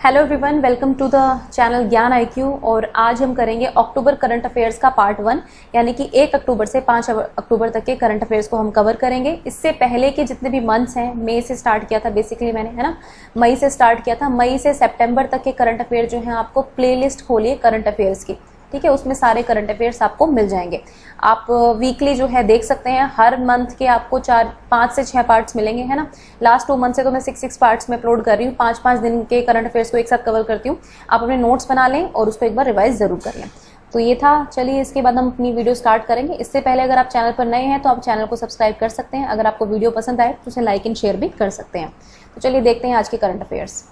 Hello everyone, welcome to the channel Gyan IQ। और आज हम करेंगे अक्टूबर करंट अफेयर्स का पार्ट 1, यानी कि 1 अक्टूबर से 5 अक्टूबर तक के करंट अफेयर्स को हम कवर करेंगे। इससे पहले के जितने भी मंथ्स हैं, मई से स्टार्ट किया था बेसिकली मैंने, है ना, मई से स्टार्ट किया था। मई से सितंबर तक के करंट अफेयर जो हैं, आपको प्लेलिस्ट खोलिए करंट अफेयर्स की, ठीक है, उसमें सारे करंट अफेयर्स आपको मिल जाएंगे। आप वीकली जो है देख सकते हैं, हर मंथ के आपको 5 से 6 पार्ट्स मिलेंगे, है ना। लास्ट 2 मंथ से तो मैं 6 पार्ट्स में अपलोड कर रही हूँ, 5 दिन के करंट अफेयर्स को एक साथ कवर करती हूँ। आप अपने नोट्स बना लें और उसको एक बार रिवाइज जरूर कर लें। तो ये था, चलिए इसके बाद हम अपनी वीडियो स्टार्ट करेंगे। इससे पहले अगर आप चैनल पर नए हैं तो आप चैनल को सब्सक्राइब कर सकते हैं। अगर आपको वीडियो पसंद आए तो उसे लाइक एंड शेयर भी कर सकते हैं। तो चलिए देखते हैं आज के करंट अफेयर्स।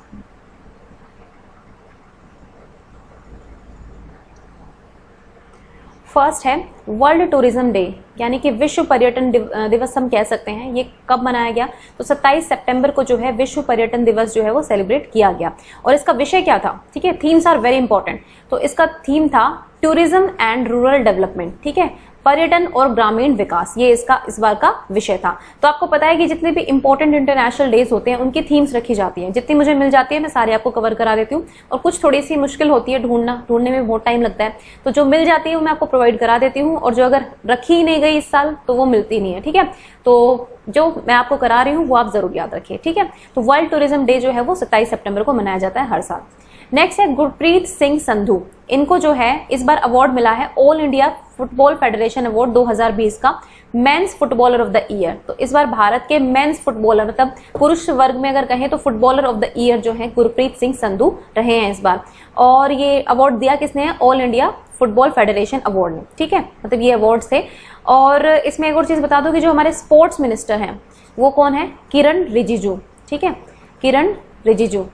फर्स्ट है वर्ल्ड टूरिज्म डे, यानी कि विश्व पर्यटन दिवस हम कह सकते हैं। ये कब मनाया गया? तो 27 सितंबर को जो है विश्व पर्यटन दिवस जो है वो सेलिब्रेट किया गया। और इसका विषय क्या था? ठीक है, थीम्स आर वेरी इंपॉर्टेंट। तो इसका थीम था टूरिज्म एंड रूरल डेवलपमेंट, ठीक है, पर्यटन और ग्रामीण विकास। ये इसका इस बार का विषय था। तो आपको पता है कि जितने भी इंपॉर्टेंट इंटरनेशनल डेज होते हैं उनकी थीम्स रखी जाती हैं। जितनी मुझे मिल जाती है मैं सारी आपको कवर करा देती हूँ, और कुछ थोड़ी सी मुश्किल होती है, ढूंढने में बहुत टाइम लगता है। तो जो मिल जाती है वो मैं आपको प्रोवाइड करा देती हूँ, और जो अगर रखी ही नहीं गई इस साल तो वो मिलती नहीं है, ठीक है। तो जो मैं आपको करा रही हूँ वो आप जरूर याद रखिए, ठीक है। तो वर्ल्ड टूरिज्म डे जो है वो 27 सितंबर को मनाया जाता है हर साल। नेक्स्ट है गुरप्रीत सिंह संधू। इनको जो है इस बार अवार्ड मिला है all India football federation award 2020 का men's footballer of the year. तो इस बार भारत के मेंस फुटबॉलर, मतलब पुरुष वर्ग में अगर कहें तो फुटबॉलर ऑफ द ईयर जो है गुरप्रीत सिंह संधू रहे हैं इस बार। और ये अवार्ड दिया किसने है? All India football federation award ने, ठीक है, मतलब ये अवार्ड्स थे। और इसमें एक और चीज बता दो कि जो हमारे स्पोर्ट्स मिनिस्टर हैं वो कौन है? किरण रिजिजू, ठीक है, किरण रिजिजू।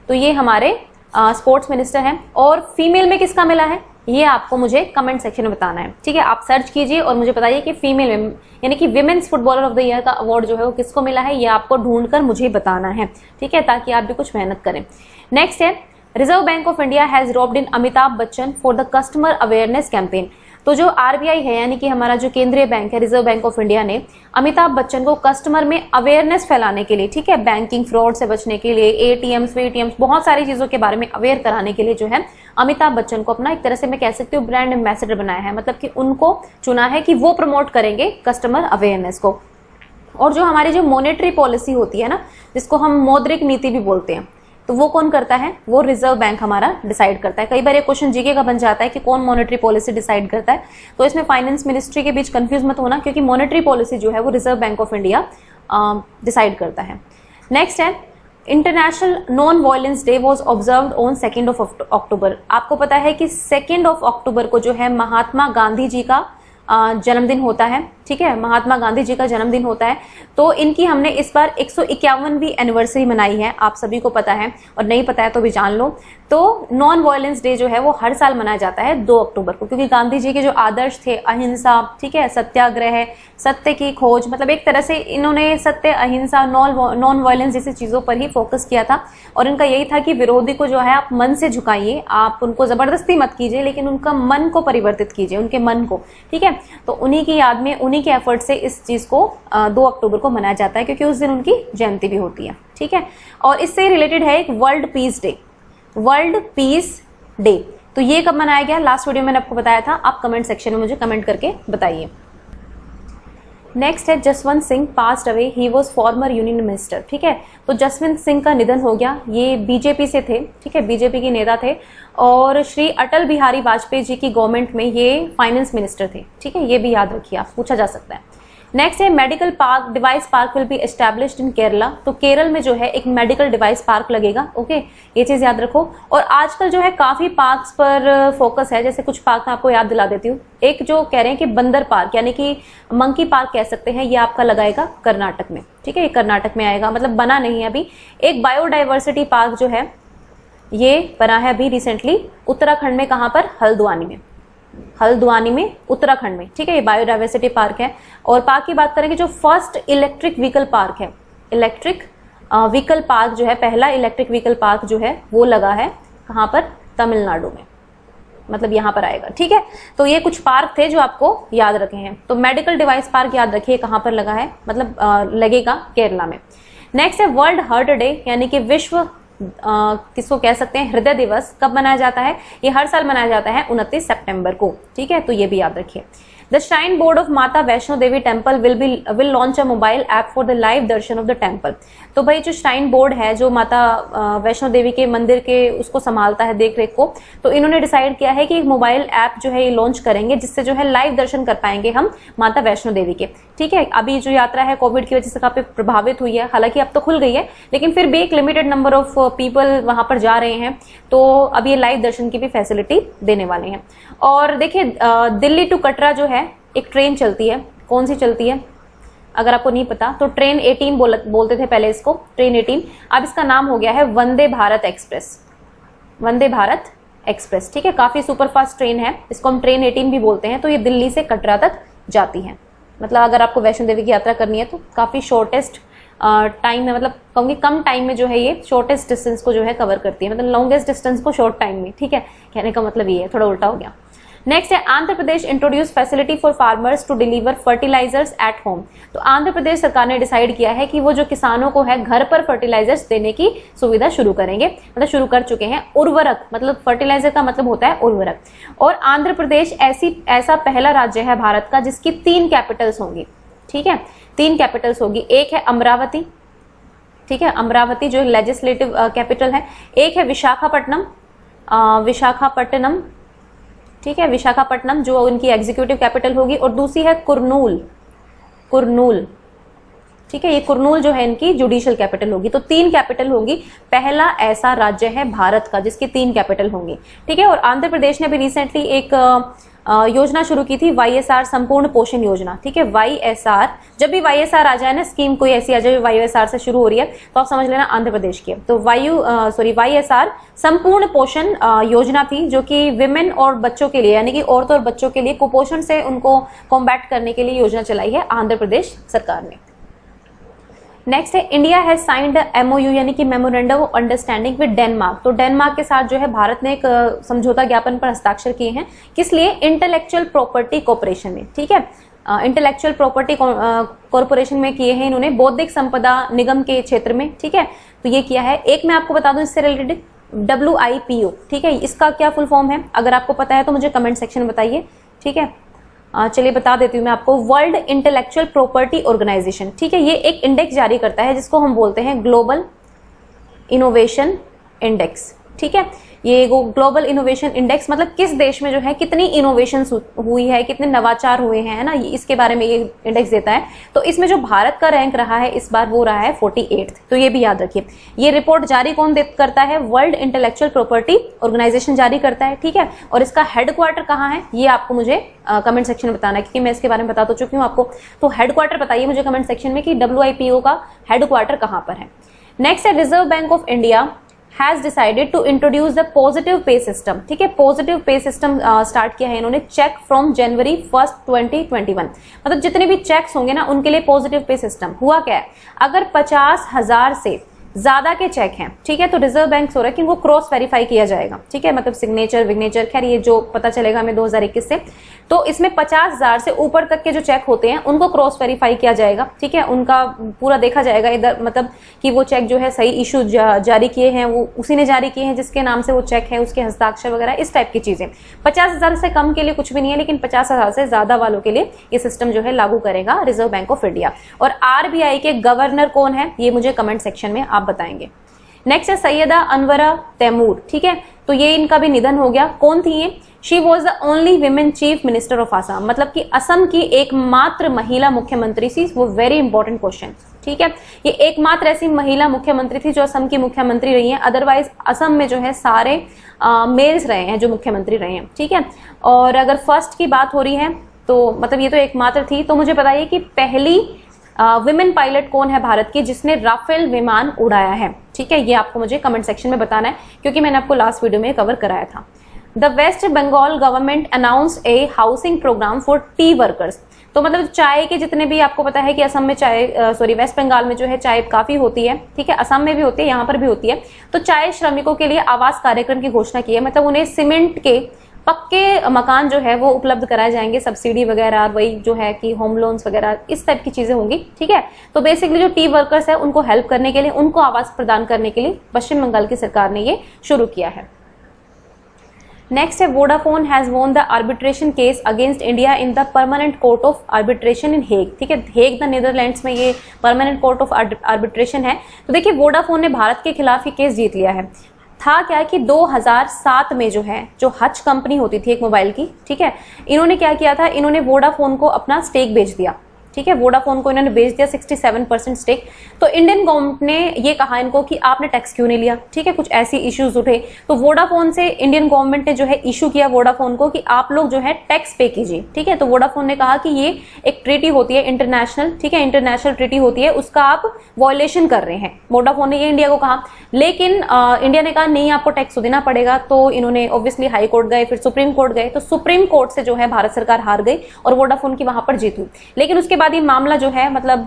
तो ये हमारे स्पोर्ट्स मिनिस्टर हैं। और फीमेल में किसका मिला है ये आपको मुझे कमेंट सेक्शन में बताना है, ठीक है। आप सर्च कीजिए और मुझे बताइए कि फीमेल में, यानी कि women's footballer of the year का अवार्ड जो है वो किसको मिला है, ये आपको ढूंढकर मुझे बताना है, ठीक है, ताकि आप भी कुछ मेहनत करें। नेक्स्ट है reserve bank of India has robed in Amitabh Bachchan for the customer awareness campaign. तो जो RBI है, यानी कि हमारा जो केंद्रीय बैंक है, रिजर्व बैंक ऑफ इंडिया ने अमिताभ बच्चन को कस्टमर में अवेयरनेस फैलाने के लिए, ठीक है, बैंकिंग फ्रॉड से बचने के लिए, ATMs बहुत सारी चीजों के बारे में अवेयर कराने के लिए जो है अमिताभ बच्चन को अपना एक तरह से मैं कह सकती हूँ ब्रांड एम्बेसडर बनाया है। मतलब कि उनको चुना है कि वो प्रमोट करेंगे कस्टमर अवेयरनेस को। और जो हमारी जो मॉनेटरी पॉलिसी होती है ना, जिसको हम मौद्रिक नीति भी बोलते हैं, तो वो कौन करता है? वो रिजर्व बैंक हमारा डिसाइड करता है। कई बार ये क्वेश्चन जीके का बन जाता है कि कौन मॉनेटरी पॉलिसी डिसाइड करता है, तो इसमें फाइनेंस मिनिस्ट्री के बीच कंफ्यूज मत होना, क्योंकि मॉनेटरी पॉलिसी जो है वो reserve bank of India decide करता है। नेक्स्ट है international non violence day was observed on 2 अक्टूबर। आपको पता है कि 2 अक्टूबर को जो है महात्मा गांधी जी का जन्मदिन होता है, ठीक है, महात्मा गांधी जी का जन्मदिन होता है। तो इनकी हमने इस बार 151वीं एनिवर्सरी मनाई है, आप सभी को पता है, और नहीं पता है तो भी जान लो। तो नॉन वायलेंस डे जो है वो हर साल मनाया जाता है 2 अक्टूबर को, क्योंकि गांधी जी के जो आदर्श थे, अहिंसा, ठीक है, सत्याग्रह, सत्य की खोज, मतलब एक तरह से इन्होंने सत्य, अहिंसा, नॉन वायलेंस जैसी चीजों पर ही फोकस किया था। और इनका यही था कि विरोधी को जो है आप मन से झुकाइए, आप उनको जबरदस्ती मत कीजिए, लेकिन उनका मन को परिवर्तित कीजिए, उनके मन को, ठीक है। तो उन्हीं की याद में, उन्हीं के एफर्ट से इस चीज को 2 अक्टूबर को मनाया जाता है, क्योंकि उस दिन उनकी जयंती भी होती है, ठीक है। और इससे रिलेटेड है एक world peace day, world peace day. तो ये कब मनाया गया? लास्ट वीडियो मैंने आपको बताया था, आप कमेंट सेक्शन में मुझे कमेंट करके बताइए। नेक्स्ट है Jaswant Singh passed away, he was former union minister, ठीक है। तो जसवंत सिंह का निधन हो गया, ये बीजेपी से थे, ठीक है, बीजेपी के नेता थे, और श्री अटल बिहारी वाजपेयी जी की गवर्नमेंट में ये फाइनेंस मिनिस्टर थे, ठीक है, ये भी याद रखिए, आप पूछा जा सकता है। नेक्स्ट है medical park device park will be established in Kerala. तो केरल में जो है एक मेडिकल डिवाइस पार्क लगेगा, ओके, ये चीज याद रखो। और आजकल जो है काफी पार्क्स पर फोकस है, जैसे कुछ पार्क मैं आपको याद दिला देती हूँ। एक जो कह रहे हैं कि बंदर पार्क, यानी कि मंकी पार्क कह सकते हैं, ये आपका लगाएगा कर्नाटक में, ठीक है, ये कर्नाटक में आएगा, मतलब बना नहीं है अभी। एक बायोडाइवर्सिटी पार्क जो है ये बना है अभी रिसेंटली उत्तराखंड में, कहां पर? हल्द्वानी में, हल्द्वानी में, उत्तराखंड में, ठीक है, ये बायोडाइवर्सिटी पार्क है। और पार्क की बात करें कि जो फर्स्ट इलेक्ट्रिक व्हीकल पार्क है, इलेक्ट्रिक व्हीकल पार्क जो है, पहला इलेक्ट्रिक व्हीकल पार्क जो है वो लगा है कहां पर? तमिलनाडु में, मतलब यहां पर आएगा, ठीक है। तो ये कुछ पार्क थे जो आपको याद रखे हैं। तो मेडिकल डिवाइस पार्क याद रखिए कहां पर लगा है, मतलब लगेगा केरला में। नेक्स्ट है वर्ल्ड हार्ट डे, यानी कि विश्व किसको कह सकते हैं, हृदय दिवस कब मनाया जाता है, ये हर साल मनाया जाता है 29 सितंबर को। ठीक है, तो ये भी याद रखिए। The shrine board of Mata Vaishno Devi temple will launch a mobile app for the live darshan of the temple. तो भाई जो श्राइन बोर्ड है, जो माता वैष्णो देवी के मंदिर के उसको संभालता है, देख रेख को, तो इन्होंने डिसाइड किया है कि एक मोबाइल ऐप जो है ये लॉन्च करेंगे, जिससे जो है लाइव दर्शन कर पाएंगे हम माता वैष्णो देवी के। ठीक है, अभी जो यात्रा है कोविड की वजह से काफी प्रभावित हुई है, हालांकि अब तो खुल गई है, लेकिन फिर भी एक लिमिटेड नंबर ऑफ पीपल वहां पर जा रहे हैं, तो अब ये लाइव दर्शन की भी फैसिलिटी देने वाले हैं। और देखिए दिल्ली टू कटरा जो है एक ट्रेन चलती है, कौन सी चलती है अगर आपको नहीं पता तो ट्रेन 18 बोलते थे पहले इसको, ट्रेन 18, अब इसका नाम हो गया है वंदे भारत एक्सप्रेस, वंदे भारत एक्सप्रेस। ठीक है, काफी सुपरफास्ट ट्रेन है, इसको हम ट्रेन 18 भी बोलते हैं। तो ये दिल्ली से कटरा तक जाती है, मतलब अगर आपको वैष्णो देवी की यात्रा करनी है तो काफी शॉर्टेस्ट टाइम में, मतलब कहूंगी कम टाइम में जो है ये शॉर्टेस्ट डिस्टेंस को जो है कवर करती है, मतलब लॉन्गेस्ट डिस्टेंस को शॉर्ट टाइम में। ठीक है, कहने का मतलब ये है, थोड़ा उल्टा हो गया। नेक्स्ट है Andhra Pradesh introduce facility for farmers to deliver fertilizers at home. तो आंध्र प्रदेश सरकार ने डिसाइड किया है कि वो जो किसानों को है घर पर फर्टिलाइजर्स देने की सुविधा शुरू करेंगे, मतलब शुरू कर चुके हैं। उर्वरक, मतलब फर्टिलाइजर का मतलब होता है उर्वरक। और आंध्र प्रदेश ऐसा पहला राज्य है भारत का जिसकी 3 कैपिटल्स होंगी। ठीक है, 3 कैपिटल्स होगी, एक है अमरावती, ठीक है, अमरावती जो लेजिस्लेटिव कैपिटल है, एक है विशाखापट्टनम, विशाखापट्टनम, ठीक है, विशाखापट्टनम जो उनकी एग्जीक्यूटिव कैपिटल होगी, और दूसरी है कुर्नूल, कुर्नूल। ठीक है, ये कुर्नूल जो है इनकी जुडिशियल कैपिटल होगी। तो 3 कैपिटल होगी, पहला ऐसा राज्य है भारत का जिसकी 3 कैपिटल होंगी। ठीक है, और आंध्र प्रदेश ने भी रिसेंटली एक योजना शुरू की थी, YSR संपूर्ण पोषण योजना। ठीक है, YSR, जब भी YSR आ जाए ना, स्कीम कोई ऐसी आ जाए YSR से शुरू हो रही है, तो आप समझ लेना आंध्र प्रदेश की। तो YSR संपूर्ण पोषण योजना थी, जो कि विमेन और बच्चों के लिए, यानी कि औरतों और बच्चों के लिए कुपोषण से उनको कॉम्बैट करने के लिए योजना चलाई है आंध्र प्रदेश सरकार ने। नेक्स्ट है इंडिया हैज साइंड MOU यानी कि memorandum of understanding with Denmark. तो डेनमार्क के साथ जो है भारत ने एक समझौता ज्ञापन पर हस्ताक्षर किए हैं, किस लिए, इंटेलेक्चुअल प्रॉपर्टी कॉर्पोरेशन में। ठीक है, इंटेलेक्चुअल प्रॉपर्टी कॉर्पोरेशन में किए हैं इन्होंने, बौद्धिक संपदा निगम के क्षेत्र में। ठीक है, तो ये किया है। एक मैं आपको बता दूं इससे रिलेटेड, WIPO। ठीक है, इसका क्या फुल फॉर्म है, अगर आपको पता है तो मुझे कमेंट सेक्शन में बताइए। ठीक है, चलिए बता देती हूँ मैं आपको, वर्ल्ड इंटेलेक्चुअल प्रॉपर्टी ऑर्गेनाइजेशन। ठीक है, ये एक इंडेक्स जारी करता है जिसको हम बोलते हैं ग्लोबल इनोवेशन इंडेक्स। ठीक है, ये ग्लोबल इनोवेशन इंडेक्स मतलब किस देश में जो है कितनी इनोवेशन हुई है, कितने नवाचार हुए हैं, है ना, इसके बारे में ये इंडेक्स देता है। तो इसमें जो भारत का रैंक रहा है इस बार वो रहा है 48th। तो ये भी याद रखिए। ये रिपोर्ट जारी कौन करता है, वर्ल्ड इंटेलेक्चुअल प्रॉपर्टी ऑर्गेनाइजेशन जारी करता है। ठीक है, और इसका हेडक्वार्टर कहाँ है ये आपको मुझे कमेंट सेक्शन में बताना है, क्योंकि मैं इसके बारे में बता तो चुकी हूँ आपको। तो हेडक्वार्टर बताइए मुझे कमेंट सेक्शन में कि WIPO का हेडक्वार्टर कहाँ पर है। नेक्स्ट है reserve bank of India has decided to introduce the positive pay system। ठीक है, पॉजिटिव पे सिस्टम स्टार्ट किया है इन्होंने, चेक फ्रॉम जनवरी 1, 2021। मतलब जितने भी चेक्स होंगे ना उनके लिए पॉजिटिव पे सिस्टम। हुआ क्या है, अगर 50,000 से ज्यादा के चेक हैं, ठीक है, तो रिजर्व बैंक हो रहा है कि वो क्रॉस वेरीफाई किया जाएगा। ठीक है, मतलब सिग्नेचर विग्नेचर, खैर ये जो पता चलेगा हमें 2021 से। तो इसमें 50,000 से ऊपर तक के जो चेक होते हैं उनको क्रॉस वेरीफाई किया जाएगा। ठीक है, उनका पूरा देखा जाएगा इधर, मतलब कि वो चेक जो है सही इशू जारी किए हैं, वो उसी ने जारी किए हैं जिसके नाम से वो चेक है, उसके हस्ताक्षर वगैरह, इस टाइप की चीजें। 50,000 से कम के लिए कुछ भी नहीं है, लेकिन 50,000 से ज्यादा वालों के लिए ये सिस्टम जो है लागू करेगा रिजर्व बैंक ऑफ इंडिया। और RBI के गवर्नर कौन है ये मुझे कमेंट सेक्शन में आप बताएंगे। नेक्स्ट है सैयदा अनवरा तैमूर। ठीक है, तो ये इनका भी निधन हो गया। कौन थी ये, she was the only women chief minister of Assam, मतलब कि असम की एकमात्र महिला मुख्यमंत्री थी। वो वेरी इंपॉर्टेंट क्वेश्चन। ठीक है, ये एकमात्र ऐसी महिला मुख्यमंत्री थी जो असम की मुख्यमंत्री रही है, अदरवाइज असम में जो है सारे मेल्स रहे हैं जो मुख्यमंत्री रहे हैं। ठीक है, और अगर फर्स्ट की बात हो रही है तो मतलब ये तो एकमात्र थी। तो मुझे बताइए कि पहली विमेन पायलट कौन है भारत की जिसने राफेल विमान उड़ाया है। ठीक है, ये आपको मुझे कमेंट सेक्शन में बताना है, क्योंकि मैंने आपको लास्ट वीडियो में कवर कराया था। The west Bengal government announced a housing programme for tea workers. तो मतलब चाय के जितने भी, आपको पता है कि असम में चाय वेस्ट बंगाल में जो है चाय काफी होती है। ठीक है, असम में भी होती है, यहाँ पर भी होती है। तो चाय श्रमिकों के लिए आवास कार्यक्रम की घोषणा की है, मतलब उन्हें सीमेंट के पक्के मकान जो है वो उपलब्ध कराए जाएंगे, सब्सिडी वगैरह, वही जो है कि होम लोन्स वगैरह, इस टाइप की चीजें होंगी। ठीक है, तो बेसिकली जो टी वर्कर्स है उनको हेल्प करने के लिए, उनको आवास प्रदान करने के लिए पश्चिम बंगाल की सरकार ने ये शुरू किया है। नेक्स्ट है Vodafone has won the arbitration case against India in the permanent court of arbitration in Hague. ठीक है, हेग द नीदरलैंड्स में ये परमानेंट कोर्ट ऑफ आर्बिट्रेशन है। तो देखिए वोडाफोन ने भारत के खिलाफ ये केस जीत लिया है। था क्या कि 2007 में जो है, जो हच कंपनी होती थी एक मोबाइल की, ठीक है, इन्होंने क्या किया था, इन्होंने वोडाफोन को अपना स्टेक बेच दिया। ठीक है, वोडाफोन को इन्होंने बेच दिया 67% स्टेक। तो इंडियन गवर्नमेंट ने ये कहा इनको कि आपने टैक्स क्यों नहीं लिया। ठीक है, कुछ ऐसी इश्यूज उठे तो वोडाफोन से इंडियन गवर्नमेंट ने जो है इशू किया वोडाफोन को कि आप लोग जो है टैक्स पे कीजिए। ठीक है, तो वोडाफोन ने कहा कि ये एक ट्रीटी होती है इंटरनेशनल, ठीक है, इंटरनेशनल ट्रीटी होती है, उसका आप वॉयलेशन कर रहे हैं। वोडाफोन ने ये इंडिया को कहा, लेकिन इंडिया ने कहा नहीं आपको टैक्स तो देना पड़ेगा। तो इन्होंने ऑब्वियसली हाई कोर्ट गए, फिर सुप्रीम कोर्ट गए। तो सुप्रीम कोर्ट से जो है भारत सरकार हार गई और वोडाफोन की वहां पर जीत हुई। लेकिन उसके बाद ये मामला जो है, मतलब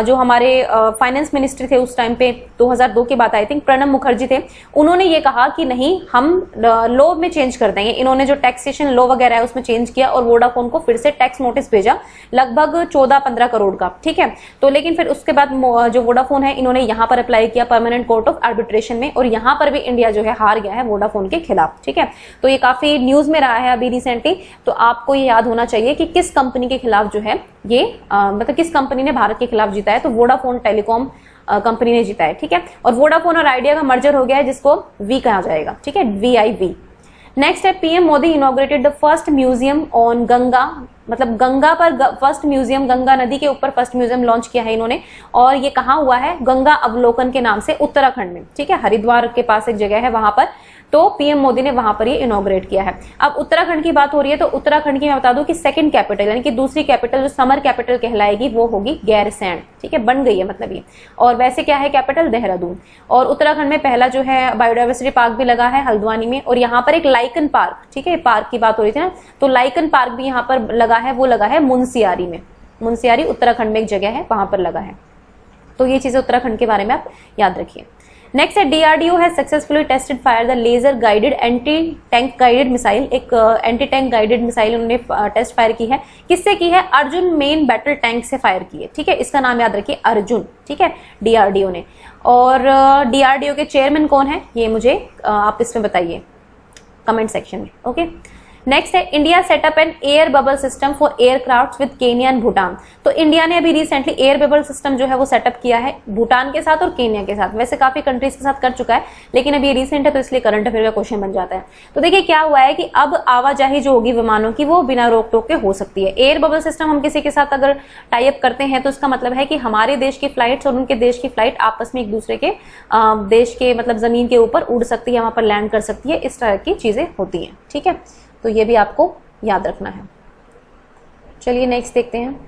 जो हमारे फाइनेंस मिनिस्टर थे उस टाइम पे, 2002 की बात आई थिंक, प्रणब मुखर्जी थे, उन्होंने ये कहा कि नहीं हम लॉ में चेंज कर देंगे। इन्होंने जो टैक्सेशन लॉ वगैरह है उसमें चेंज किया और वोडाफोन को फिर से टैक्स नोटिस भेजा लगभग 14-15 करोड़ का। ठीक है, तो लेकिन फिर उसके बाद जो वोडाफोन है इन्होंने यहां पर अप्लाई किया परमानेंट कोर्ट ऑफ आर्बिट्रेशन में, और यहां पर भी इंडिया जो है हार गया है वोडाफोन के खिलाफ। ठीक है, तो ये काफी न्यूज में रहा है अभी रिसेंटली। तो आपको ये याद होना चाहिए कि किस कंपनी के खिलाफ जो है ये मतलब किस कंपनी ने भारत के खिलाफ जीता है। तो वोडाफोन टेलीकॉम कंपनी ने जीता है। ठीक है, और वोडाफोन और आइडिया का मर्जर हो गया है जिसको वी कहा जाएगा। ठीक है, VIV। नेक्स्ट है PM Modi inaugurated the first museum on Ganga, मतलब गंगा पर फर्स्ट म्यूजियम, गंगा नदी के ऊपर फर्स्ट म्यूजियम लॉन्च किया है इन्होंने। और ये कहाँ हुआ है, गंगा अवलोकन के नाम से उत्तराखंड में। ठीक है, हरिद्वार के पास एक जगह है वहां पर, तो पीएम मोदी ने वहां पर ये इनॉग्रेट किया है। अब उत्तराखंड की बात हो रही है तो उत्तराखंड की मैं बता दूं कि सेकंड कैपिटल यानी कि दूसरी कैपिटल जो समर कैपिटल कहलाएगी वो होगी गैरसैंण। ठीक है, बन गई है मतलब ये। और वैसे क्या है कैपिटल, देहरादून। और उत्तराखंड में पहला जो है बायोडाइवर्सिटी पार्क भी लगा है हल्द्वानी में, और यहाँ पर एक लाइकन पार्क, ठीक है, पार्क की बात हो रही थी ना, तो लाइकन पार्क भी यहाँ पर लगा है, वो लगा है मुनस्यारी में। मुनस्यारी उत्तराखंड में एक जगह है, वहां पर लगा है। तो ये चीजें उत्तराखंड के बारे में आप याद रखिए। नेक्स्ट है DRDO has successfully tested fire the laser guided anti tank guided missile. एक एंटी टैंक गाइडेड मिसाइल उन्होंने टेस्ट फायर की है। किससे की है, अर्जुन मेन बैटल टैंक से फायर की है। ठीक है, इसका नाम याद रखिए, अर्जुन। ठीक है, DRDO ने। और DRDO के चेयरमैन कौन है ये मुझे आप इसमें बताइए कमेंट सेक्शन में। ओके, नेक्स्ट है India set up an air bubble system for aircraft with Kenya and Bhutan. तो इंडिया ने अभी रिसेंटली एयर बबल सिस्टम जो है वो सेटअप किया है भूटान के साथ और केन्या के साथ। वैसे काफी कंट्रीज के साथ कर चुका है, लेकिन अभी ये रिसेंट है तो इसलिए करंट अफेयर का क्वेश्चन बन जाता है। तो देखिए क्या हुआ है कि अब आवाजाही जो होगी विमानों की वो बिना रोक टोक के हो सकती है। एयर बबल सिस्टम हम किसी के साथ अगर टाई अप करते हैं तो इसका मतलब है कि हमारे देश की फ्लाइट्स और उनके देश की फ्लाइट आपस में एक दूसरे के देश के मतलब जमीन के ऊपर उड़ सकती है, वहां पर लैंड कर सकती है, इस तरह की चीजें होती हैं। ठीक है, तो ये भी आपको याद रखना है। चलिए नेक्स्ट देखते हैं।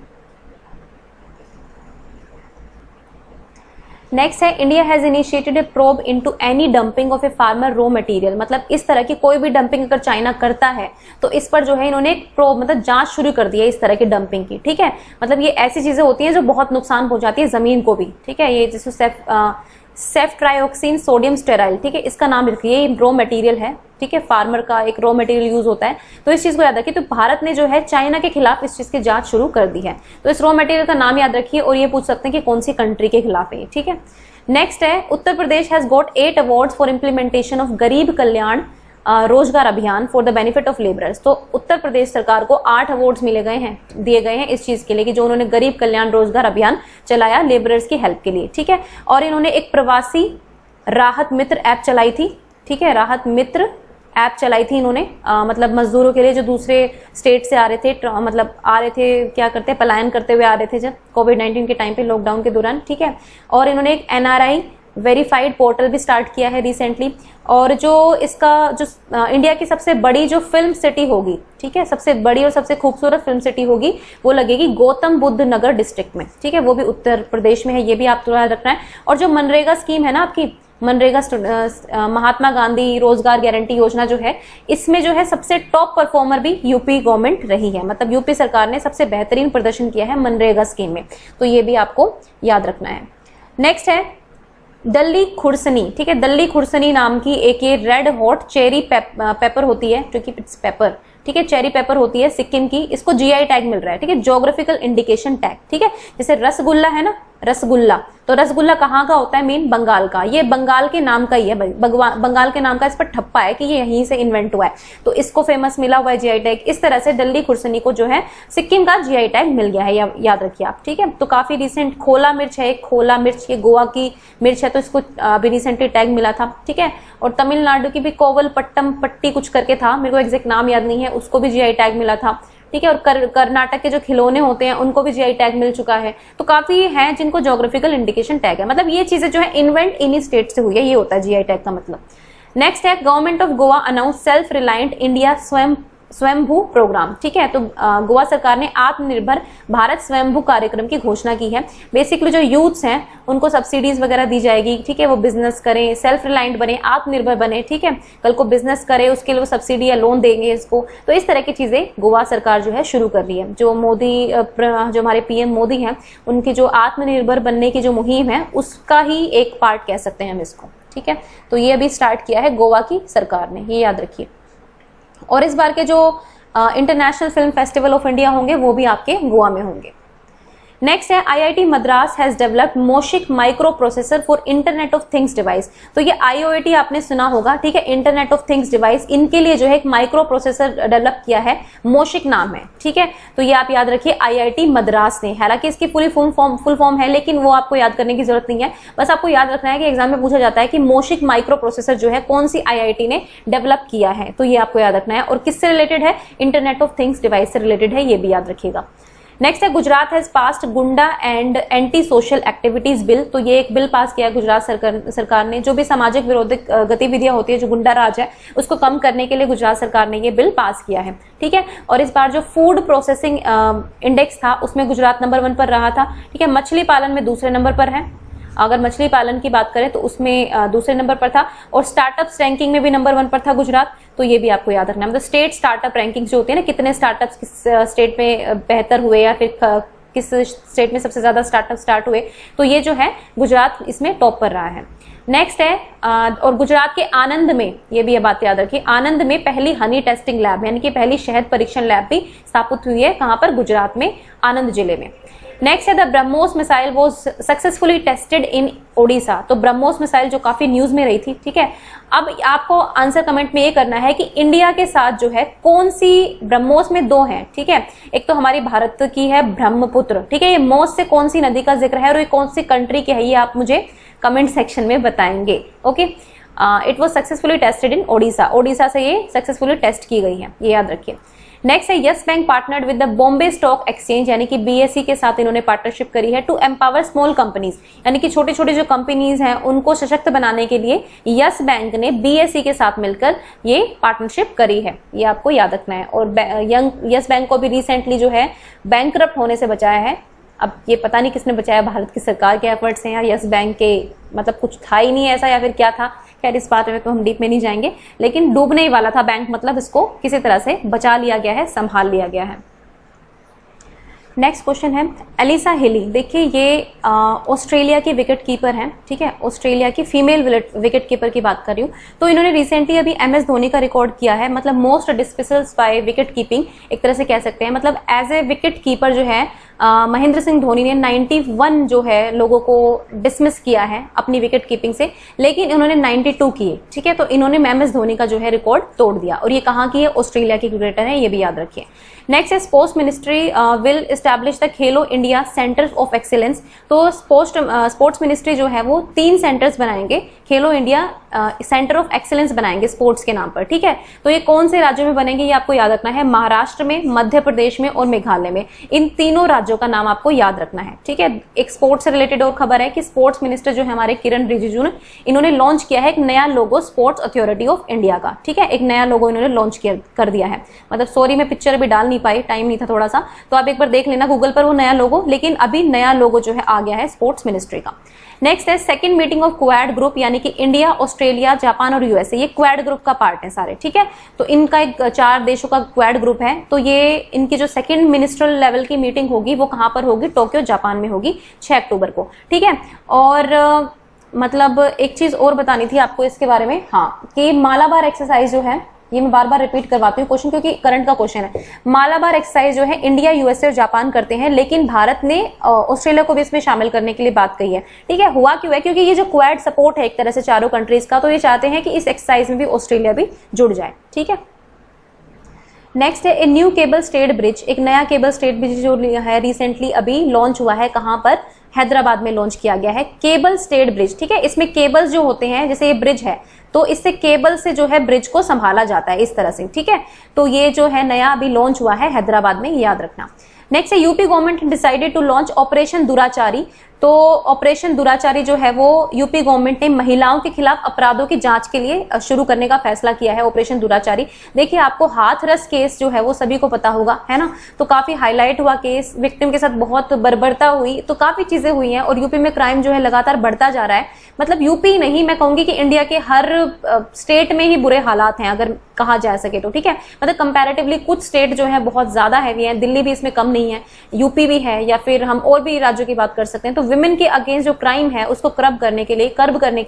नेक्स्ट है India has initiated A probe into any dumping of a farmer raw material. मतलब इस तरह की कोई भी डंपिंग अगर चाइना करता है तो इस पर जो है इन्होंने एक प्रोब मतलब जांच शुरू कर दी है इस तरह की डंपिंग की। ठीक है, मतलब ये ऐसी चीजें होती हैं जो बहुत नुकसान पहुंचाती है जमीन को भी। ठीक है, ये जिसको सेफ्ट्रायोक्सिन सोडियम स्टेराइल, ठीक है, इसका नाम रखिए, ये रॉ मटेरियल है। ठीक है, फार्मर का एक रॉ मटेरियल यूज होता है, तो इस चीज को याद रखिए। तो भारत ने जो है चाइना के खिलाफ इस चीज की जांच शुरू कर दी है, तो इस रॉ मटेरियल का नाम याद रखिए और ये पूछ सकते हैं कि कौन सी कंट्री के खिलाफ है। ठीक है, नेक्स्ट है Uttar Pradesh has got 8 awards for implementation of Garib Kalyan Rozgar Abhiyan for the benefit of labourers. तो उत्तर प्रदेश सरकार को 8 अवार्ड्स दिए गए हैं इस चीज के लिए कि जो उन्होंने गरीब कल्याण रोजगार अभियान चलाया लेबरर्स की हेल्प के लिए। ठीक है, और इन्होंने एक प्रवासी राहत मित्र ऐप चलाई थी। ठीक है, राहत मित्र ऐप चलाई थी इन्होंने, मतलब मजदूरों के लिए जो दूसरे स्टेट से आ रहे थे, मतलब आ रहे थे क्या करते हैं, पलायन करते हुए आ रहे थे जब कोविड-19 के टाइम पे, लॉकडाउन के दौरान। ठीक है, और इन्होंने एक NRI वेरीफाइड पोर्टल भी स्टार्ट किया है रिसेंटली। और जो इसका जो इंडिया की सबसे बड़ी जो फिल्म सिटी होगी, ठीक है, सबसे बड़ी और सबसे खूबसूरत फिल्म सिटी होगी वो लगेगी गौतम बुद्ध नगर डिस्ट्रिक्ट में। ठीक है, वो भी उत्तर प्रदेश में है, ये भी आप थोड़ा रखना है। और जो मनरेगा स्कीम है ना आपकी, मनरेगा महात्मा गांधी रोजगार गारंटी योजना जो है, इसमें जो है सबसे टॉप परफॉर्मर भी यूपी गवर्नमेंट रही है। मतलब यूपी सरकार ने सबसे बेहतरीन प्रदर्शन किया है मनरेगा स्कीम में, तो ये भी आपको याद रखना है। नेक्स्ट है दल्ली खुरसनी, ठीक है, दल्ली खुरसनी नाम की एक ये रेड हॉट चेरी पेपर होती है, जो कि इट्स पेपर, ठीक है, चेरी पेपर होती है सिक्किम की, इसको जीआई टैग मिल रहा है, ठीक है, ज्योग्राफिकल इंडिकेशन टैग, ठीक है। जैसे रसगुल्ला है ना, रसगुल्ला, तो रसगुल्ला कहाँ का होता है, मेन बंगाल का, ये बंगाल के नाम का ही है, बंगाल के नाम का इस पर ठप्पा है कि ये यहीं से इन्वेंट हुआ है, तो इसको फेमस मिला हुआ है जीआई टैग। इस तरह से दल्ली खुरसनी को जो है सिक्किम का जीआई टैग मिल गया है, याद रखिए आप, ठीक है। तो काफी रिसेंट खोला मिर्च है, खोला मिर्च ये गोवा की मिर्च है, तो इसको अभी रिसेंटली टैग मिला था, ठीक है। और तमिलनाडु की भी कोवल पट्टम पट्टी कुछ करके था, मेरे को एग्जैक्ट नाम याद नहीं है, उसको भी जीआई टैग मिला था, ठीक है। और कर्नाटक के जो खिलौने होते हैं उनको भी जीआई टैग मिल चुका है। तो काफी हैं जिनको ज्योग्राफिकल इंडिकेशन टैग है, मतलब ये चीजें जो है इन्वेंट इन्हीं स्टेट से हुई है, ये होता है जीआई टैग का मतलब। नेक्स्ट है government of Goa announce self reliant India स्वयंभू प्रोग्राम, ठीक है। तो गोवा सरकार ने आत्मनिर्भर भारत स्वयंभू कार्यक्रम की घोषणा की है। बेसिकली जो यूथ्स हैं उनको सब्सिडीज वगैरह दी जाएगी, ठीक है, वो बिजनेस करें, सेल्फ रिलायंट बने, आत्मनिर्भर बने, ठीक है, कल को बिजनेस करे उसके लिए वो सब्सिडी या लोन देंगे इसको। तो इस तरह की चीजें गोवा सरकार जो है शुरू कर रही है। जो मोदी, जो हमारे पीएम मोदी हैं, उनकी जो आत्मनिर्भर बनने की जो मुहिम है उसका ही एक पार्ट कह सकते हैं हम इसको, ठीक है। तो ये अभी स्टार्ट किया है गोवा की सरकार ने, ये याद रखिए। और इस बार के जो international film festival of India होंगे वो भी आपके गोवा में होंगे। नेक्स्ट है IIT Madras has developed Moushik micro processor for internet of things device. तो ये आईओटी आपने सुना होगा, ठीक है, इंटरनेट ऑफ थिंग्स डिवाइस, इनके लिए जो है एक माइक्रो प्रोसेसर डेवलप किया है, मोशिक नाम है, ठीक है। तो ये आप याद रखिए आईआईटी मद्रास ने, हालांकि इसकी फुल फॉर्म है लेकिन वो आपको याद करने की जरूरत नहीं है, बस आपको याद रखना है कि एग्जाम में पूछा जाता है कि मोशिक माइक्रो प्रोसेसर जो है कौन सी आईआईटी ने डेवलप किया है, तो ये आपको याद रखना है। और किससे रिलेटेड है, इंटरनेट ऑफ थिंग्स डिवाइस से रिलेटेड है, ये भी याद रखिएगा। नेक्स्ट है गुजरात हैज पास्ड गुंडा and anti social activities bill. तो ये एक बिल पास किया गुजरात सरकार ने, जो भी सामाजिक विरोधी गतिविधियां होती है, जो गुंडा राज है, उसको कम करने के लिए गुजरात सरकार ने ये बिल पास किया है, ठीक है। और इस बार जो फूड प्रोसेसिंग इंडेक्स था उसमें गुजरात नंबर 1 पर रहा था, ठीक है। मछली पालन में दूसरे नंबर पर है, अगर मछली पालन की बात करें तो उसमें दूसरे नंबर पर था। और स्टार्टअप्स रैंकिंग में भी नंबर 1 पर था गुजरात, तो ये भी आपको याद रखना है। मतलब स्टेट स्टार्टअप रैंकिंग जो होती है ना, कितने स्टार्टअप्स किस स्टेट में बेहतर हुए या फिर किस स्टेट में सबसे ज्यादा स्टार्टअप स्टार्ट हुए, तो ये जो है गुजरात इसमें टॉप पर रहा है। नेक्स्ट है और गुजरात के आनंद में, ये भी ये बात याद रखिए, आनंद में पहली हनी टेस्टिंग लैब यानी कि पहली शहद परीक्षण लैब भी स्थापित हुई है, कहां पर, गुजरात में, आनंद जिले में। नेक्स्ट है the BrahMos missile was successfully tested in Odisha. तो ब्रह्मोस मिसाइल जो काफी न्यूज में रही थी, ठीक है। अब आपको आंसर कमेंट में ये करना है कि इंडिया के साथ जो है कौन सी, ब्रह्मोस में 2 हैं, ठीक है। एक तो हमारी भारत की है ब्रह्मपुत्र, ठीक है, ये मोस से कौन सी नदी का जिक्र है और ये कौन सी कंट्री की है, ये आप मुझे कमेंट सेक्शन में बताएंगे, okay. It was successfully tested in Odisha, Odisha से ये सक्सेसफुली टेस्ट की गई है, ये याद रखिए। नेक्स्ट है yes bank partnered with the Bombay stock exchange, यानी कि बीएसई के साथ इन्होंने पार्टनरशिप करी है टू एम्पावर स्मॉल कंपनीज, यानी कि छोटी छोटी जो कंपनीज हैं उनको सशक्त बनाने के लिए यस बैंक ने बीएसई के साथ मिलकर ये पार्टनरशिप करी है, ये आपको याद रखना है। और यस बैंक को भी रिसेंटली जो है बैंकरप्ट होने से बचाया है। अब ये पता नहीं किसने बचाया, भारत की सरकार के एफर्ट्स हैं या यस बैंक के, मतलब कुछ था ही नहीं ऐसा या फिर क्या था, खैर इस बात में तो हम डीप में नहीं जाएंगे, लेकिन डूबने ही वाला था बैंक, मतलब इसको किसी तरह से बचा लिया गया है, संभाल लिया गया है। नेक्स्ट क्वेश्चन है एलिसा हिली। देखिए ये ऑस्ट्रेलिया की विकेट कीपर हैं, ठीक है, ऑस्ट्रेलिया की फीमेल विकेट कीपर की बात कर रही हूँ। तो इन्होंने रिसेंटली अभी एमएस धोनी का रिकॉर्ड किया है, मतलब मोस्ट डिस्मिसल्स बाय विकेट कीपिंग, एक तरह से कह सकते हैं। मतलब एज ए विकेट कीपर जो है महेंद्र सिंह धोनी ने 91 जो है लोगों को डिसमिस किया है अपनी विकेट कीपिंग से, लेकिन इन्होंने 92 किए, ठीक है। तो इन्होंने एमएस धोनी का जो है रिकॉर्ड तोड़ दिया, और ये कहाँ की है, ऑस्ट्रेलिया की क्रिकेटर है, ये भी याद रखिए। नेक्स्ट है sports ministry will establish the Khelo India centres of excellence. तो स्पोर्ट्स मिनिस्ट्री जो है वो 3 सेंटर्स बनाएंगे, खेलो इंडिया सेंटर ऑफ एक्सीलेंस बनाएंगे स्पोर्ट्स के नाम पर, ठीक है। तो ये कौन से राज्यों में बनेंगे, ये आपको याद रखना है, महाराष्ट्र में, मध्य प्रदेश में और मेघालय में। इन तीनों राज्यों का नाम आपको याद रखना है, ठीक है। एक स्पोर्ट्स से रिलेटेड और खबर है कि स्पोर्ट्स मिनिस्टर जो है हमारे किरण रिजिजू ने, इन्होंने लॉन्च किया है एक नया लोगो स्पोर्ट्स अथॉरिटी ऑफ इंडिया का, ठीक है। एक नया लोगो इन्होंने लॉन्च कर दिया है, मतलब सॉरी मैं पिक्चर भी डाल नहीं पाई, टाइम नहीं था थोड़ा सा, तो आप एक बार देख लेना गूगल पर वो नया लोगो, लेकिन अभी नया लोगो जो है आ गया है स्पोर्ट्स मिनिस्ट्री का। नेक्स्ट है second meeting of quad group, यानी कि इंडिया, ऑस्ट्रेलिया, जापान और यूएसए, ये क्वाड ग्रुप का पार्ट है सारे, ठीक है। तो इनका एक 4 देशों का क्वाड ग्रुप है। तो ये इनकी जो सेकंड मिनिस्ट्रियल लेवल की मीटिंग होगी वो कहां पर होगी, टोक्यो जापान में होगी 6 अक्टूबर को, ठीक है। और मतलब एक चीज और बतानी थी आपको इसके बारे में, हाँ, कि मालाबार एक्सरसाइज जो है, ये मैं बार बार रिपीट करवाती हूँ क्वेश्चन क्योंकि करंट का क्वेश्चन है। मालाबार एक्सरसाइज जो है इंडिया, यूएसए और जापान करते हैं, लेकिन भारत ने ऑस्ट्रेलिया को भी इसमें शामिल करने के लिए बात कही है। ठीक है, हुआ क्यों है? क्योंकि ये जो क्वाड सपोर्ट है एक तरह से चारों कंट्रीज का, तो ये चाहते हैं कि इस एक्सरसाइज में भी ऑस्ट्रेलिया भी जुड़ जाए। ठीक है, नेक्स्ट है a new cable stayed bridge, एक नया केबल स्टेड ब्रिज जो है रिसेंटली अभी लॉन्च हुआ है, कहां पर? हैदराबाद में लॉन्च किया गया है केबल स्टेड ब्रिज। ठीक है, इसमें केबल्स जो होते हैं, जैसे ये ब्रिज है तो इससे केबल से जो है ब्रिज को संभाला जाता है इस तरह से। ठीक है, तो ये जो है नया अभी लॉन्च हुआ है हैदराबाद में, याद रखना। नेक्स्ट है UP government decided to launch operation Durachari. तो ऑपरेशन दुराचारी जो है वो यूपी गवर्नमेंट ने महिलाओं के खिलाफ अपराधों की जांच के लिए शुरू करने का फैसला किया है, ऑपरेशन दुराचारी। देखिए, आपको हाथरस केस जो है वो सभी को पता होगा, है ना, तो काफी हाईलाइट हुआ केस, विक्टिम के साथ बहुत बर्बरता हुई, तो काफी चीजें हुई हैं और यूपी में क्राइम जो है लगातार बढ़ता जा रहा है। मतलब यूपी नहीं, मैं कहूंगी कि इंडिया के हर स्टेट में ही बुरे हालात हैं अगर कहा जा सके तो। ठीक है, मतलब कंपैरेटिवली कुछ स्टेट जो है बहुत ज्यादा हैवी है, दिल्ली भी इसमें कम नहीं है, यूपी भी है, या फिर हम और भी राज्यों की बात कर सकते हैं। तो विमेन के अगेंस्ट जो क्राइम है उसको कर्ब करने के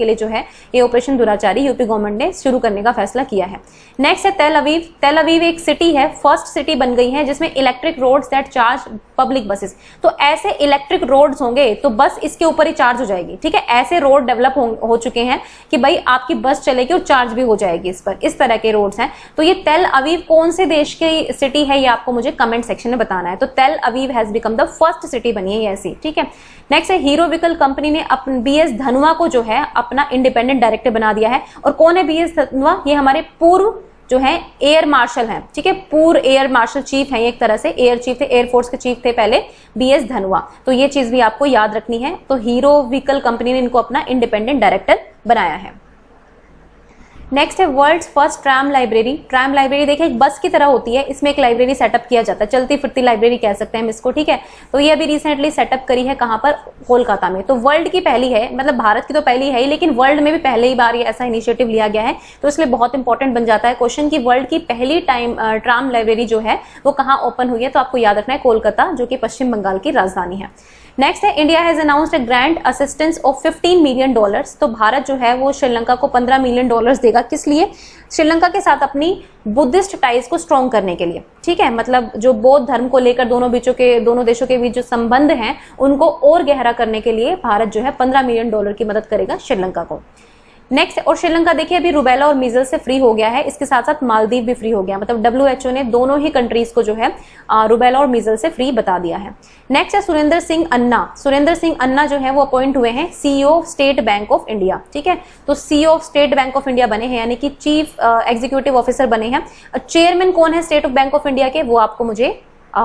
लिए जो है ये ऑपरेशन दुराचारी यूपी गवर्नमेंट ने शुरू करने का फैसला किया है। नेक्स्ट है तेल अवीव। तेल अवीव एक सिटी है, फर्स्ट सिटी बन गई है जिसमें electric roads that charge public buses. तो ऐसे इलेक्ट्रिक रोड्स होंगे तो बस इसके ऊपर ही चार्ज हो जाएगी। ठीक है, ऐसे रोड डेवलप हो चुके हैं कि भाई आपकी बस चलेगी और चार्ज भी हो जाएगी इस पर, इस तरह के रोड्स हैं। तो ये तेल अवीव कौन से देश की सिटी है ये आपको मुझे कमेंट सेक्शन में बताना है। तो तेल Aviv has become the first city बनी है ये ऐसी। ठीक है, नेक्स्ट है हीरो व्हीकल कंपनी ने अपन बीएस धनुआ को जो है अपना इंडिपेंडेंट डायरेक्टर बना दिया है। और कौन है बीएस धनुआ? ये हमारे पूर्व जो है एयर मार्शल हैं। ठीक है, पूर्व एयर मार्शल चीफ हैं, एक तरह से एयर चीफ थे, एयरफोर्स के चीफ थे पहले बीएस धनुआ। तो ये चीज भी आपको याद रखनी है। तो हीरो व्हीकल कंपनी ने इनको अपना इंडिपेंडेंट डायरेक्टर बनाया है। नेक्स्ट है world's first tram library. Tram library देखिए एक बस की तरह होती है, इसमें एक लाइब्रेरी सेटअप किया जाता है, चलती फिरती लाइब्रेरी कह सकते हैं हम इसको। ठीक है, तो ये अभी रिसेंटली सेटअप करी है, कहां पर? कोलकाता में। तो वर्ल्ड की पहली है, मतलब भारत की तो पहली है ही, लेकिन वर्ल्ड में भी पहली बार ये ऐसा इनिशिएटिव लिया गया है। तो इसलिए बहुत इंपॉर्टेंट बन जाता है क्वेश्चन की वर्ल्ड की पहली ट्राम लाइब्रेरी जो है वो कहाँ ओपन हुई है? तो आपको याद रखना है कोलकाता, जो कि पश्चिम बंगाल की राजधानी है। नेक्स्ट है India has announced a grant assistance of $15 million. तो भारत जो है वो श्रीलंका को $15 मिलियन देगा। किस लिए? श्रीलंका के साथ अपनी बुद्धिस्ट टाइज को स्ट्रॉन्ग करने के लिए। ठीक है, मतलब जो बौद्ध धर्म को लेकर दोनों देशों के बीच जो संबंध हैं उनको और गहरा करने के लिए भारत जो है $15 मिलियन की मदद करेगा श्रीलंका को। नेक्स्ट, और श्रीलंका देखिए अभी रुबेला और मीजल्स से फ्री हो गया है, इसके साथ साथ मालदीव भी फ्री हो गया। मतलब WHO ने दोनों ही कंट्रीज को जो है रुबेला और मीजल्स से फ्री बता दिया है। नेक्स्ट है सुरेंद्र सिंह अन्ना। सुरेंद्र सिंह अन्ना जो है वो अपॉइंट हुए हैं CEO state bank of India. ठीक है, तो CEO of state bank of India बने हैं, यानी कि चीफ एग्जीक्यूटिव ऑफिसर बने हैं। चेयरमैन कौन है state of bank of India के, वो आपको मुझे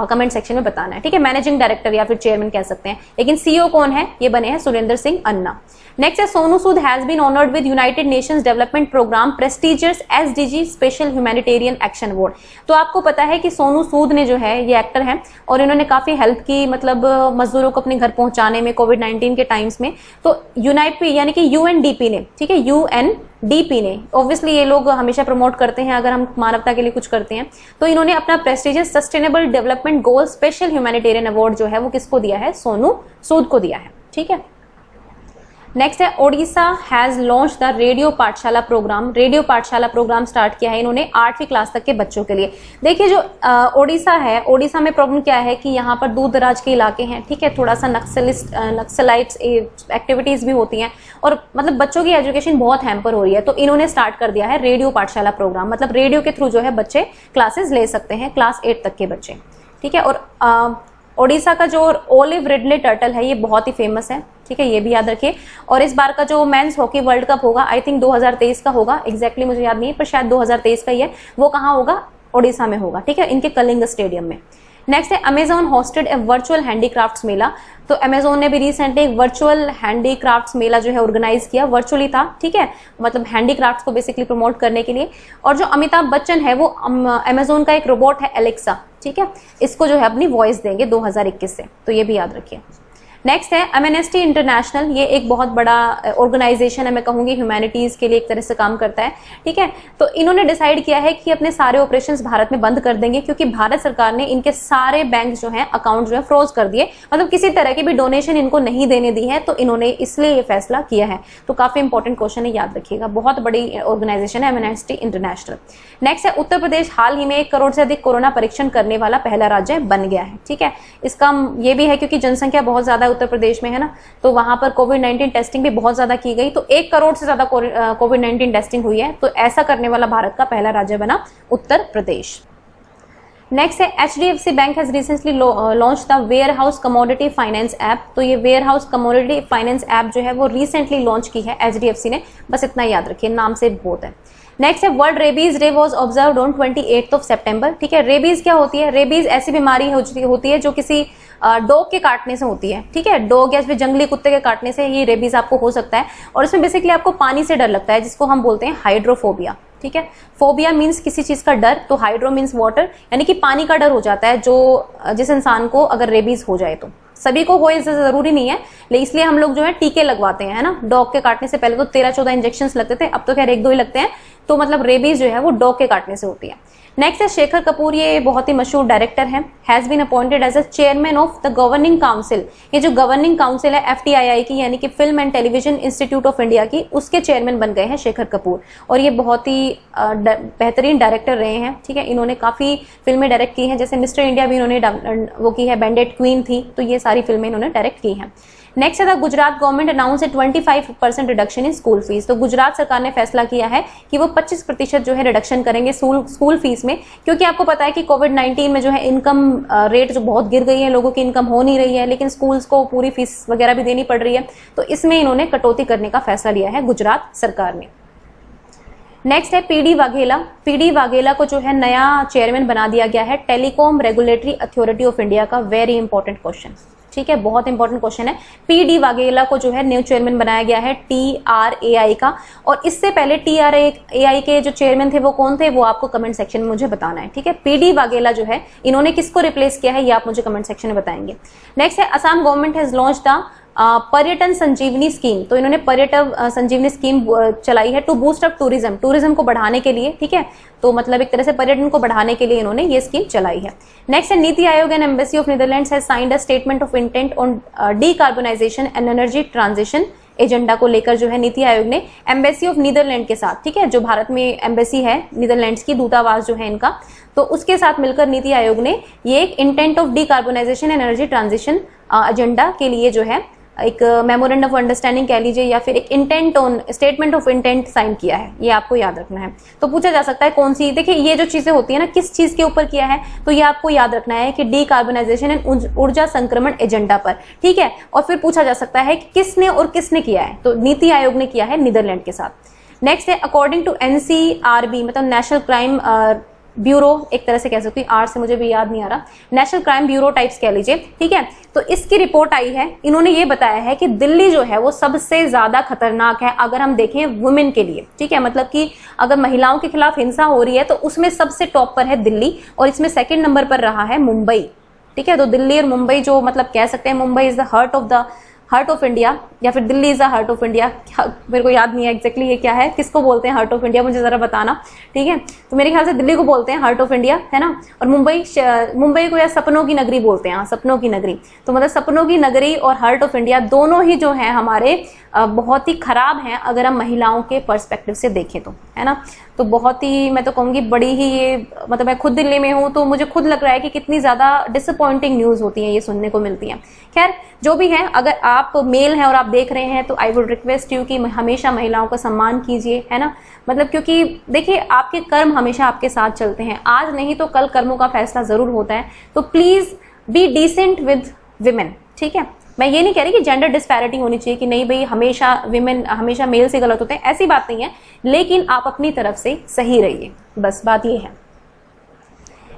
कमेंट सेक्शन में बताना है। ठीक है, मैनेजिंग डायरेक्टर या फिर चेयरमैन कह सकते हैं, लेकिन CEO कौन है? ये बने हैं सुरेंद्र सिंह अन्ना। नेक्स्ट है Sonu Sood has been honoured with United Nations Development Programme prestigious SDG special humanitarian action award. तो आपको पता है कि सोनू सूद ने जो है ये एक्टर हैं और इन्होंने काफी हेल्प की, मतलब मजदूरों को अपने घर पहुंचाने में कोविड-19 के टाइम्स में। तो यूनाइट यानी कि UNDP ने, ठीक है, UNDP ने, ऑब्वियसली ये लोग हमेशा प्रमोट करते हैं अगर हम मानवता के लिए कुछ करते हैं, तो इन्होंने अपना prestigious sustainable development goal special humanitarian award जो है वो किसको दिया है? सोनू सूद को दिया है। ठीक है, नेक्स्ट है Odisha has launch the radio पाठशाला प्रोग्राम। रेडियो पाठशाला प्रोग्राम स्टार्ट किया है इन्होंने 8वीं क्लास तक के बच्चों के लिए। देखिए जो ओडिशा है, ओडिशा में प्रॉब्लम क्या है कि यहाँ पर दूर दराज के इलाके हैं। ठीक है, थोड़ा सा नक्सलाइट्स एक्टिविटीज भी होती हैं और मतलब बच्चों की एजुकेशन बहुत हैम्पर हो रही है। तो इन्होंने स्टार्ट कर दिया है रेडियो पाठशाला प्रोग्राम, मतलब रेडियो के थ्रू जो है बच्चे क्लासेस ले सकते हैं, क्लास 8 तक के बच्चे। ठीक है, और ओडिशा का जो ओलिव रिडले टर्टल है ये बहुत ही फेमस है। ठीक है, ये भी याद रखिए। और इस बार का जो मेंस हॉकी वर्ल्ड कप होगा, आई थिंक 2023 का होगा, एग्जैक्टली मुझे याद नहीं है, पर शायद 2023 का ही है। वो कहाँ होगा? ओडिशा में होगा। ठीक है, इनके कलिंग स्टेडियम में। नेक्स्ट है अमेजॉन होस्टेड ए वर्चुअल हैंडीक्राफ्ट्स मेला। तो अमेजॉन ने भी रिसेंटली एक वर्चुअल हैंडीक्राफ्ट्स मेला जो है ऑर्गेनाइज किया, वर्चुअली था। ठीक है, मतलब हैंडीक्राफ्ट्स को बेसिकली प्रमोट करने के लिए। और जो अमिताभ बच्चन है वो अमेजॉन का एक रोबोट है एलेक्सा। ठीक है, इसको जो है अपनी वॉइस देंगे 2021 से, तो ये भी याद रखिए। नेक्स्ट है एमनेस्टी इंटरनेशनल, ये एक बहुत बड़ा ऑर्गेनाइजेशन है, मैं कहूंगी ह्यूमैनिटीज के लिए एक तरह से काम करता है, ठीक है। तो इन्होंने डिसाइड किया है कि अपने सारे ऑपरेशंस भारत में बंद कर देंगे, क्योंकि भारत सरकार ने इनके सारे बैंक जो है अकाउंट जो है फ्रोज कर दिए, मतलब किसी तरह की भी डोनेशन इनको नहीं देने दी है, तो इन्होंने इसलिए ये फैसला किया है। तो काफी इंपॉर्टेंट क्वेश्चन है, याद रखिएगा, बहुत बड़ी ऑर्गेनाइजेशन है एमनेस्टी इंटरनेशनल। नेक्स्ट है उत्तर प्रदेश हाल ही में 1 करोड़ से अधिक कोरोना परीक्षण करने वाला पहला राज्य बन गया है, ठीक है। इसका ये भी है क्योंकि जनसंख्या बहुत ज्यादा उत्तर प्रदेश में है ना, तो वहां पर कोविड-19 टेस्टिंग भी बहुत ज्यादा की गई, तो 1 करोड़ से ज्यादा कोविड-19 टेस्टिंग हुई है, तो ऐसा करने वाला भारत का पहला राज्य बना उत्तर प्रदेश। नेक्स्ट है HDFC bank has recently launch the warehouse commodity finance app. तो ये warehouse commodity finance app जो है वो रिसेंटली लॉन्च की है HDFC ने, बस इतना याद रखिए, नाम से बहुत है। नेक्स्ट है world rabies day was observed on 28 सितंबर, ठीक है। रेबीज क्या होती है? रेबीज ऐसी बीमारी होती है जो किसी डॉग के काटने से होती है, ठीक है। डॉग या फिर जंगली कुत्ते के काटने से ये रेबीज आपको हो सकता है, और इसमें बेसिकली आपको पानी से डर लगता है, जिसको हम बोलते हैं हाइड्रोफोबिया, ठीक है। फोबिया मीन्स किसी चीज का डर, तो हाइड्रो मीन्स वाटर, यानी कि पानी का डर हो जाता है जिस इंसान को अगर रेबीज हो जाए। तो सभी को हो ऐसा जरूरी नहीं है, लेकिन इसलिए हम लोग जो है टीके लगवाते हैं, है ना। डॉग के काटने से पहले तो 13-14 इंजेक्शन लगते थे, अब तो खैर 1-2 ही लगते हैं, तो मतलब रेबीज जो है वो डॉग के काटने से होती है। नेक्स्ट है शेखर कपूर, ये बहुत ही मशहूर डायरेक्टर है, has been appointed as a chairman of the governing council. ये जो गवर्निंग काउंसिल है FTII की, यानी कि film and television institute of India की, उसके चेयरमैन बन गए हैं शेखर कपूर, और ये बहुत ही बेहतरीन डायरेक्टर रहे हैं, ठीक है। इन्होंने काफी फिल्में डायरेक्ट की हैं, जैसे मिस्टर इंडिया भी इन्होंने वो की है, बैंडेड क्वीन थी, तो ये सारी फिल्में इन्होंने डायरेक्ट की हैं। नेक्स्ट है Gujarat government announce 25% reduction in school fees. तो गुजरात सरकार ने फैसला किया है कि वो 25% जो है रिडक्शन करेंगे स्कूल फीस में, क्योंकि आपको पता है कि कोविड-19 में जो है इनकम रेट जो बहुत गिर गई है, लोगों की इनकम हो नहीं रही है, लेकिन स्कूल्स को पूरी फीस वगैरह भी देनी पड़ रही है, तो इसमें इन्होंने कटौती करने का फैसला लिया है गुजरात सरकार ने। नेक्स्ट है PD वाघेला। PD वाघेला को जो है नया चेयरमैन बना दिया गया है telecom regulatory authority of India का। वेरी इंपॉर्टेंट क्वेश्चन, ठीक है, बहुत इंपॉर्टेंट क्वेश्चन है। PD वाघेला को जो है न्यू चेयरमैन बनाया गया है TRAI का, और इससे पहले TRAI के जो चेयरमैन थे वो कौन थे, वो आपको कमेंट सेक्शन में मुझे बताना है, ठीक है। PD वाघेला जो है इन्होंने किसको रिप्लेस किया है, ये आप मुझे कमेंट सेक्शन में बताएंगे। नेक्स्ट है Assam government has launched the पर्यटन संजीवनी स्कीम। तो इन्होंने पर्यटन संजीवनी स्कीम चलाई है टू बूस्ट अप टूरिज्म को बढ़ाने के लिए, ठीक है। तो मतलब एक तरह से पर्यटन को बढ़ाने के लिए इन्होंने ये स्कीम चलाई है। नेक्स्ट है NITI Aayog and embassy of Netherlands has signed a statement of intent on decarbonisation and energy transition agenda को लेकर जो है नीति आयोग ने एम्बेसी ऑफ नीदरलैंड के साथ, ठीक है, जो भारत में एम्बेसी है नीदरलैंड्स की, दूतावास जो है इनका, तो उसके साथ मिलकर नीति आयोग ने ये एक intent of decarbonisation energy transition agenda के लिए जो है एक मेमोरेंडम ऑफ अंडरस्टैंडिंग कह लीजिए, या फिर एक intent on statement of intent sign किया है, ये आपको याद रखना है। तो पूछा जा सकता है कौन सी, देखिए ये जो चीजें होती है ना, किस चीज के ऊपर किया है, तो ये आपको याद रखना है कि डीकार्बोनाइजेशन एंड ऊर्जा संक्रमण एजेंडा पर, ठीक है। और फिर पूछा जा सकता है कि किसने और किसने किया है, तो नीति आयोग ने किया है नीदरलैंड के साथ। नेक्स्ट है अकॉर्डिंग टू NCRB, मतलब नेशनल क्राइम ब्यूरो, एक तरह से कह सकती हूँ, आर से मुझे भी याद नहीं आ रहा, नेशनल क्राइम ब्यूरो टाइप्स कह लीजिए, ठीक है। तो इसकी रिपोर्ट आई है, इन्होंने ये बताया है कि दिल्ली जो है वो सबसे ज्यादा खतरनाक है अगर हम देखें वुमेन के लिए, ठीक है। मतलब कि अगर महिलाओं के खिलाफ हिंसा हो रही है तो उसमें सबसे टॉप पर है दिल्ली, और इसमें सेकंड नंबर पर रहा है मुंबई, ठीक है। तो दिल्ली और मुंबई जो मतलब कह सकते हैं, Mumbai is the heart of India, या फिर Delhi is the heart of India, मेरे को याद नहीं है एग्जैक्टली ये क्या है, किसको बोलते हैं हार्ट ऑफ इंडिया, मुझे जरा बताना, ठीक है। तो मेरे ख्याल से दिल्ली को बोलते हैं हार्ट ऑफ इंडिया, है ना। और मुंबई को या सपनों की नगरी बोलते हैं, सपनों की नगरी। तो मतलब सपनों की नगरी और हार्ट ऑफ इंडिया दोनों ही जो है हमारे बहुत ही खराब हैं अगर हम महिलाओं के पर्सपेक्टिव से देखें तो, है ना। तो बहुत ही, मैं तो कहूंगी बड़ी ही ये, मतलब मैं खुद दिल्ली में हूं तो मुझे खुद लग रहा है कि कितनी ज्यादा डिसअपॉइंटिंग न्यूज होती है, ये सुनने को मिलती है। खैर जो भी है, अगर आप मेल हैं और आप देख रहे हैं तो आई वुड रिक्वेस्ट यू कि हमेशा महिलाओं का सम्मान कीजिए, है ना। मतलब क्योंकि देखिए आपके कर्म हमेशा आपके साथ चलते हैं, आज नहीं तो कल कर्मों का फैसला जरूर होता है। तो please be decent with women, ठीक है। मैं ये नहीं कह रही कि जेंडर डिस्पैरिटी होनी चाहिए कि नहीं भाई हमेशा विमेन हमेशा मेल से गलत होते हैं, ऐसी बात नहीं है, लेकिन आप अपनी तरफ से सही रहिए, बस बात ये है।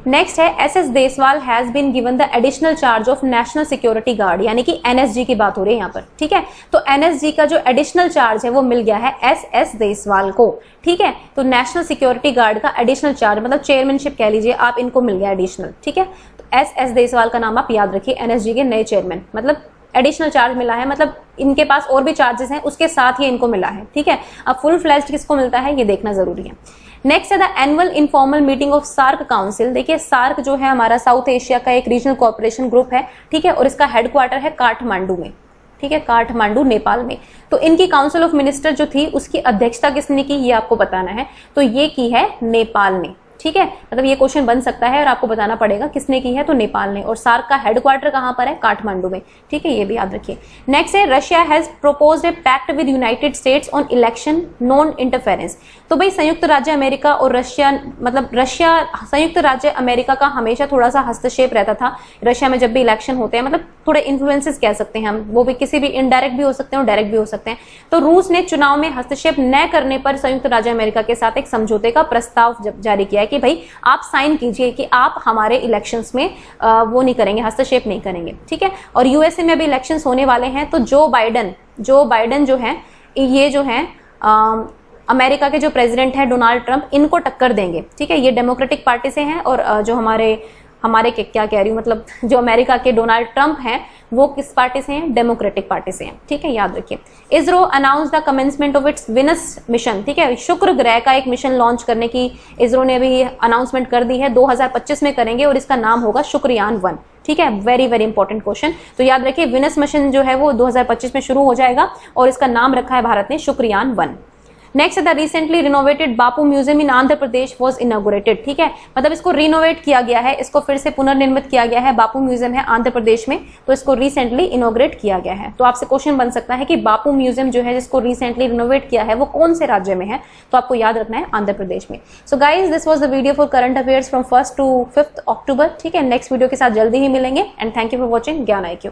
नेक्स्ट है SS Deswal has been given the additional charge of national security guard, यानी कि NSG की बात हो रही है यहाँ पर, ठीक है। तो NSG का जो एडिशनल चार्ज है वो मिल गया है SS देसवाल को, ठीक है। तो नेशनल सिक्योरिटी गार्ड का एडिशनल चार्ज, मतलब चेयरमैनशिप कह लीजिए आप, इनको मिल गया एडिशनल, ठीक है। तो SS देसवाल का नाम आप याद रखिए, NSG के नए चेयरमैन, मतलब एडिशनल चार्ज मिला है, मतलब इनके पास और भी चार्जेस हैं, उसके साथ ही इनको मिला है, ठीक है। अब फुल फ्लैश्ड किसको मिलता है ये देखना जरूरी है। नेक्स्ट है the annual informal meeting of SAARC council. देखिए सार्क जो है हमारा साउथ एशिया का एक रीजनल कोऑपरेशन ग्रुप है, ठीक है, और इसका हेडक्वार्टर है काठमांडू में, ठीक है, काठमांडू नेपाल में। तो इनकी काउंसिल ऑफ मिनिस्टर जो थी उसकी अध्यक्षता किसने की ये आपको बताना है, तो ये की है नेपाल ने, ठीक है। मतलब ये क्वेश्चन बन सकता है और आपको बताना पड़ेगा किसने की है, तो नेपाल ने। और सार्क का हेडक्वार्टर कहां पर है, काठमांडू में, ठीक है, ये भी याद रखिए। नेक्स्ट है Russia has proposed a pact with United States on election non interference. तो भाई संयुक्त राज्य अमेरिका और रशिया, मतलब रशिया संयुक्त राज्य अमेरिका का हमेशा थोड़ा सा हस्तक्षेप रहता था रशिया में जब भी इलेक्शन होते हैं, मतलब थोड़े इन्फ्लुएंसेस कह सकते हैं हम, वो भी किसी भी इनडायरेक्ट भी हो सकते हैं और डायरेक्ट भी हो सकते हैं। तो रूस ने चुनाव में हस्तक्षेप न करने पर संयुक्त राज्य अमेरिका के साथ एक समझौते का प्रस्ताव जारी किया है कि भाई आप साइन कीजिए कि आप हमारे इलेक्शंस में वो नहीं करेंगे, हस्तक्षेप नहीं करेंगे, ठीक है। और यूएसए में भी इलेक्शंस होने वाले हैं, तो जो बाइडेन जो है, ये जो है अमेरिका के जो प्रेसिडेंट हैं डोनाल्ड ट्रंप, इनको टक्कर देंगे, ठीक है। ये डेमोक्रेटिक पार्टी से हैं और जो हमारे क्या कह रही हूँ, मतलब जो अमेरिका के डोनाल्ड ट्रंप हैं वो किस पार्टी से हैं, डेमोक्रेटिक पार्टी से हैं, ठीक है, याद रखिए। ISRO announce the commencement of its Venus mission, ठीक है, शुक्र ग्रह का एक मिशन लॉन्च करने की इसरो ने अभी अनाउंसमेंट कर दी है, 2025 में करेंगे और इसका नाम होगा शुक्रयान-1, ठीक है। वेरी वेरी इंपॉर्टेंट क्वेश्चन, तो याद रखिए विनस मिशन जो है वो 2025 में शुरू हो जाएगा और इसका नाम रखा है भारत ने Shukrayaan. Next the recently renovated Bapu museum in Andhra Pradesh was inaugurated, ठीक है, मतलब इसको रिनोवेट किया गया है, इसको फिर से पुनर्निर्मित किया गया है। बापू म्यूजियम है आंध्र प्रदेश में, तो इसको रिसेंटली इनॉग्रेट किया गया है। तो आपसे क्वेश्चन बन सकता है कि बापू म्यूजियम जो है जिसको रिसेंटली रिनोवेट किया है वो कौन से राज्य में है, तो आपको याद रखना है आंध्र प्रदेश में। So guys this was the video for current affairs from 1st to 5th अक्टूबर, ठीक है। नेक्स्ट वीडियो के साथ जल्दी ही मिलेंगे and thank you for watching ज्ञान IQ।